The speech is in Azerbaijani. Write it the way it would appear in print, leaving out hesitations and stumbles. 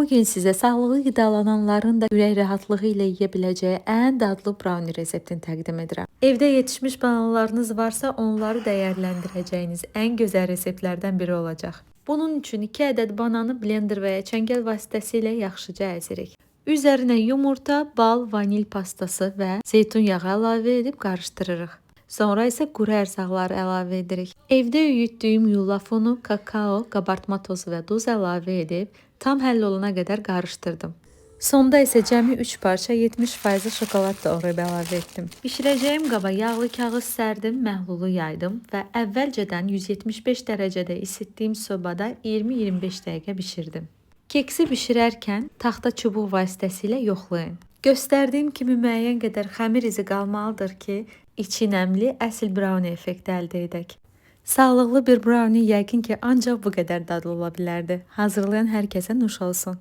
Bugün sizə sağlıqlı qidalananların da ürək rahatlığı ilə yeyə biləcəyi ən dadlı brownie reseptini təqdim edirəm. Evdə yetişmiş bananlarınız varsa, onları dəyərləndirəcəyiniz ən gözəl reseptlərdən biri olacaq. Bunun üçün 2 ədəd bananı blender və ya çəngəl vasitəsilə yaxşıca əzirik. Üzərinə yumurta, bal, vanil pastası və zeytun yağı əlavə edib qarışdırırıq. Sonra isə quru ərzaqları əlavə edirik. Evdə üyütdüyüm yulaf unu, kakao, qabartma tozu və duz əlavə edib tam həll olana qədər qarışdırdım. Sonda isə cəmi 3 parça 70% şokolad doğrayıb əlavə etdim. Bişirəcəyim qaba yağlı kağız sərdim, məhlulu yaydım və əvvəlcədən 175 dərəcədə isitdiyim sobada 20-25 dəqiqə bişirdim. Keksi bişirərkən taxta çubuq vasitəsilə yoxlayın. Göstərdiyim kimi müəyyən qədər xəmir izi qalmalıdır ki, içi nəmli, əsl brownie effekti əldə edək. Sağlıqlı bir brownie yəqin ki, ancaq bu qədər dadlı ola bilərdi. Hazırlayan hər kəsə nuş olsun.